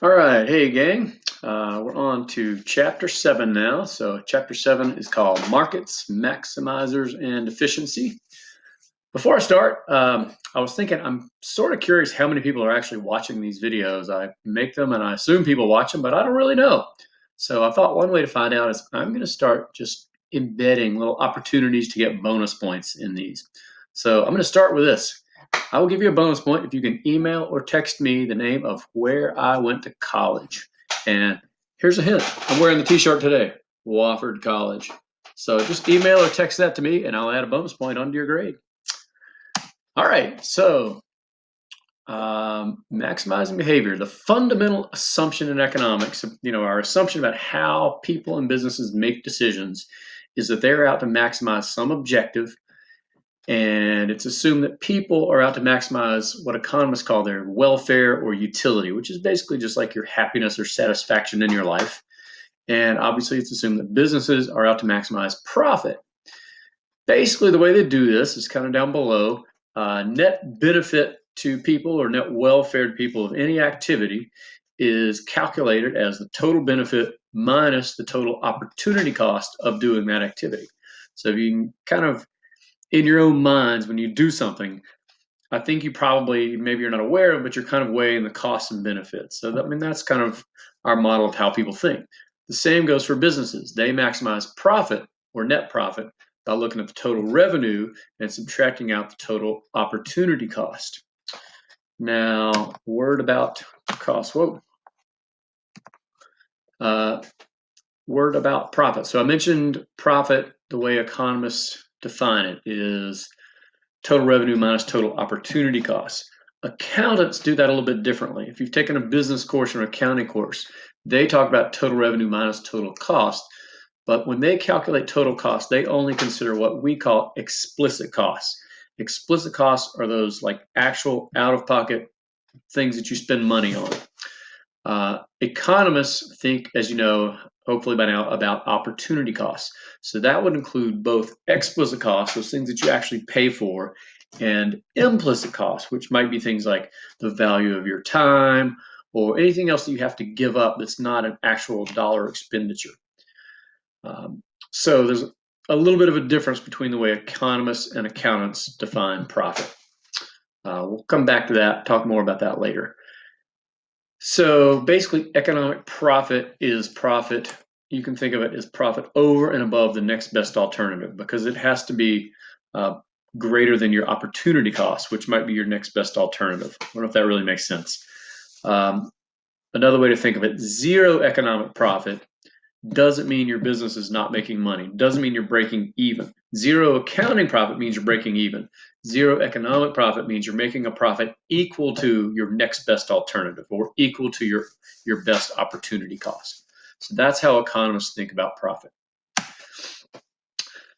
All right, hey gang, we're on to chapter 7 now. So chapter 7 is called Markets, Maximizers, and Efficiency. Before I start, I was thinking I'm sort of curious how many people are actually watching these videos. I make them and I assume people watch them, but I don't really know. So I thought one way to find out is I'm going to start just embedding little opportunities to get bonus points in these. So I'm going to start with this. I will give you a bonus point if you can email or text me the name of where I went to college. And here's a hint. I'm wearing the t-shirt today, Wofford College. So just email or text that to me and I'll add a bonus point onto your grade. All right, so maximizing behavior. The fundamental assumption in economics, our assumption about how people and businesses make decisions is that they're out to maximize some objective. And it's assumed that people are out to maximize what economists call their welfare or utility, which is basically just like your happiness or satisfaction in your life. And obviously, it's assumed that businesses are out to maximize profit. Basically, the way they do this is kind of down below. Net benefit to people or net welfare to people of any activity is calculated as the total benefit minus the total opportunity cost of doing that activity. So if you can kind of in your own minds, when you do something, I think you probably, maybe you're not aware of, but you're kind of weighing the costs and benefits. So that's kind of our model of how people think. The same goes for businesses. They maximize profit or net profit by looking at the total revenue and subtracting out the total opportunity cost. Now, word about cost. Word about profit. So I mentioned profit, the way economists define it is total revenue minus total opportunity costs. Accountants do that a little bit differently. If you've taken a business course or an accounting course, they talk about total revenue minus total cost. But when they calculate total cost, they only consider what we call explicit costs. Explicit costs are those like actual out-of-pocket things that you spend money on. Economists think, as you know, hopefully by now, about opportunity costs. So that would include both explicit costs, those things that you actually pay for, and implicit costs, which might be things like the value of your time or anything else that you have to give up that's not an actual dollar expenditure. So there's a little bit of a difference between the way economists and accountants define profit. We'll come back to that, talk more about that later. So basically, economic profit is profit. You can think of it as profit over and above the next best alternative because it has to be greater than your opportunity cost, which might be your next best alternative. I don't know if that really makes sense. Another way to think of it, zero economic profit doesn't mean your business is not making money. Doesn't mean you're breaking even. Zero accounting profit means you're breaking even. Zero economic profit means you're making a profit equal to your next best alternative or equal to your best opportunity cost. So that's how economists think about profit.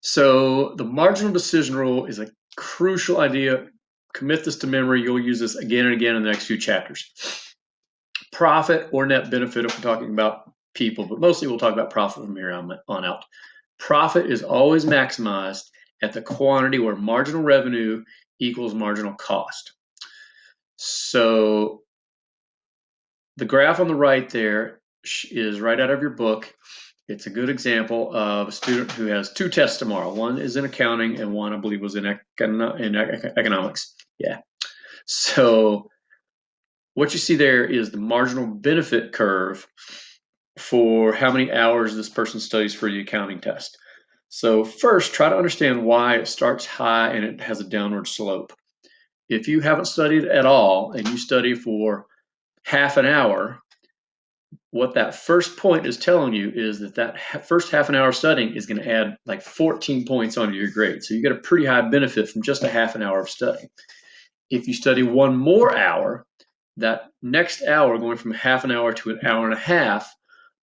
So the marginal decision rule is a crucial idea. Commit this to memory. You'll use this again and again in the next few chapters. Profit or net benefit if we're talking about people, but mostly we'll talk about profit from here on out. Profit is always maximized at the quantity where marginal revenue equals marginal cost. So the graph on the right there is right out of your book. It's a good example of a student who has two tests tomorrow. One is in accounting and one I believe was in economics. Yeah. So what you see there is the marginal benefit curve for how many hours this person studies for the accounting test. So first, try to understand why it starts high and it has a downward slope. If you haven't studied at all and you study for half an hour, what that first point is telling you is that first half an hour of studying is going to add like 14 points onto your grade. So you get a pretty high benefit from just a half an hour of studying. If you study one more hour, that next hour going from half an hour to an hour and a half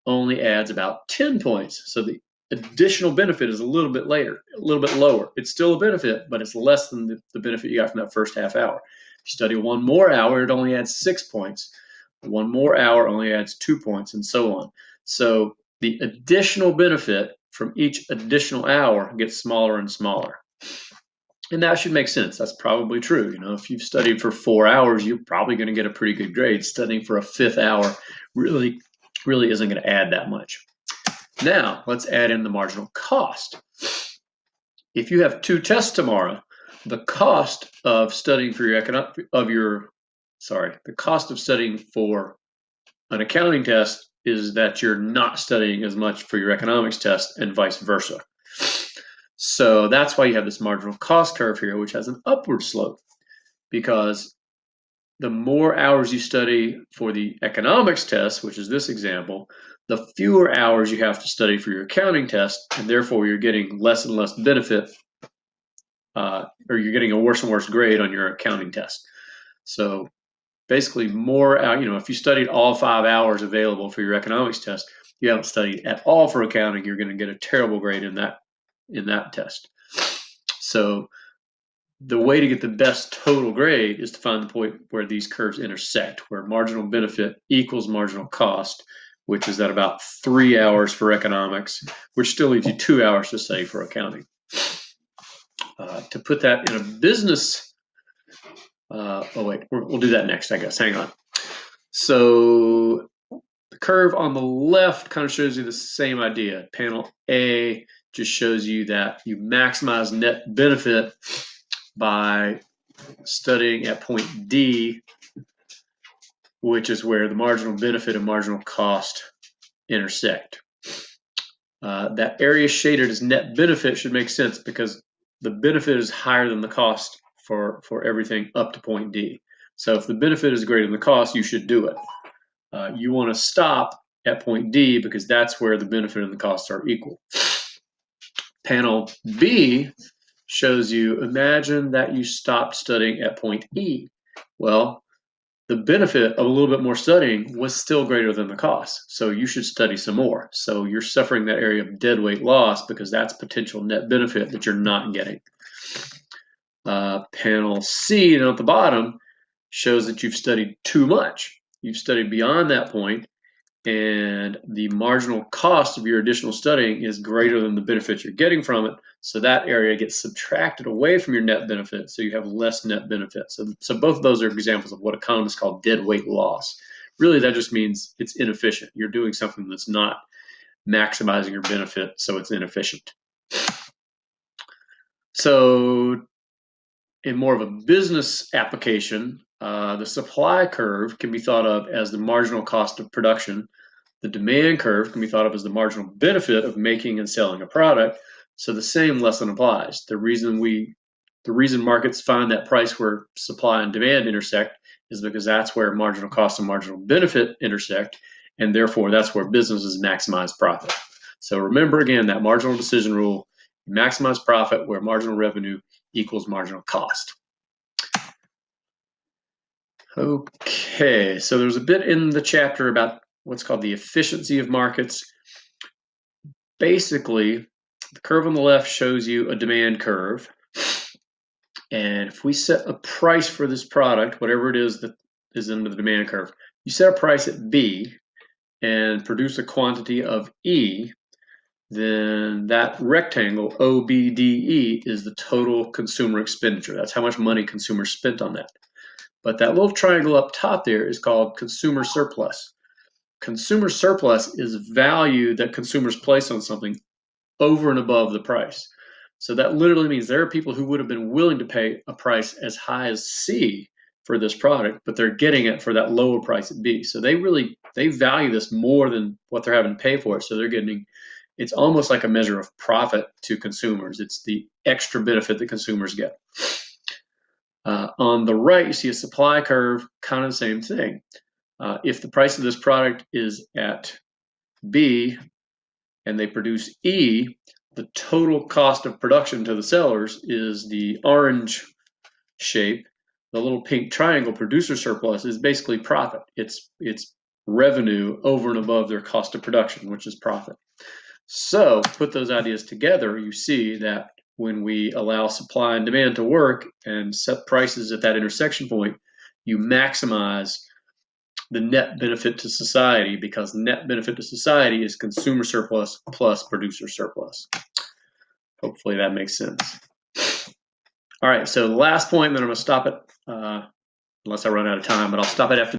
only adds about 10 points. So the additional benefit is a little bit lower. It's still a benefit, but it's less than the benefit you got from that first half hour. If you study one more hour, it only adds 6 points. One more hour only adds 2 points, and so on. So the additional benefit from each additional hour gets smaller and smaller. And that should make sense. That's probably true. You know, if you've studied for 4 hours, you're probably going to get a pretty good grade. Studying for a fifth hour really isn't going to add that much. Now, let's add in the marginal cost. If you have 2 tests tomorrow, the cost of studying for the cost of studying for an accounting test is that you're not studying as much for your economics test and vice versa. So that's why you have this marginal cost curve here, which has an upward slope, because the more hours you study for the economics test, which is this example, the fewer hours you have to study for your accounting test, and therefore you're getting less and less benefit, or you're getting a worse and worse grade on your accounting test. So basically more, if you studied all 5 hours available for your economics test, you haven't studied at all for accounting, you're going to get a terrible grade in that test. So the way to get the best total grade is to find the point where these curves intersect, where marginal benefit equals marginal cost, which is at about 3 hours for economics, which still leaves you 2 hours to study for accounting. To put that in a business, we'll do that next, I guess. Hang on. So the curve on the left kind of shows you the same idea. Panel A just shows you that you maximize net benefit by studying at point D, which is where the marginal benefit and marginal cost intersect. That area shaded as net benefit should make sense because the benefit is higher than the cost for everything up to point D. So if the benefit is greater than the cost, you should do it. You want to stop at point D because that's where the benefit and the costs are equal. Panel B shows you, imagine that you stopped studying at point E. Well, the benefit of a little bit more studying was still greater than the cost, so you should study some more. So you're suffering that area of dead weight loss because that's potential net benefit that you're not getting. Panel C, down at the bottom, shows that you've studied too much. You've studied beyond that point, and the marginal cost of your additional studying is greater than the benefit you're getting from it. So that area gets subtracted away from your net benefit, so you have less net benefit. So both of those are examples of what economists call dead weight loss. Really, that just means it's inefficient. You're doing something that's not maximizing your benefit, so it's inefficient. So in more of a business application, the supply curve can be thought of as the marginal cost of production. The demand curve can be thought of as the marginal benefit of making and selling a product. So the same lesson applies. The reason markets find that price where supply and demand intersect is because that's where marginal cost and marginal benefit intersect, and therefore that's where businesses maximize profit. So remember again that marginal decision rule: maximize profit where marginal revenue equals marginal cost. Okay, so there's a bit in the chapter about what's called the efficiency of markets. Basically, the curve on the left shows you a demand curve. And if we set a price for this product, whatever it is that is in the demand curve, you set a price at B and produce a quantity of E, then that rectangle, OBDE, is the total consumer expenditure. That's how much money consumers spent on that. But that little triangle up top there is called consumer surplus. Consumer surplus is value that consumers place on something over and above the price. So that literally means there are people who would have been willing to pay a price as high as C for this product, but they're getting it for that lower price at B. So they value this more than what they're having to pay for it. So they're getting, it's almost like a measure of profit to consumers. It's the extra benefit that consumers get. On the right, you see a supply curve, kind of the same thing. If the price of this product is at B and they produce E, the total cost of production to the sellers is the orange shape. The little pink triangle, producer surplus, is basically profit. It's revenue over and above their cost of production, which is profit. So put those ideas together, you see that when we allow supply and demand to work and set prices at that intersection point, you maximize the net benefit to society, because net benefit to society is consumer surplus plus producer surplus. Hopefully that makes sense. All right, so the last point, then I'm going to stop it, unless I run out of time, but I'll stop it after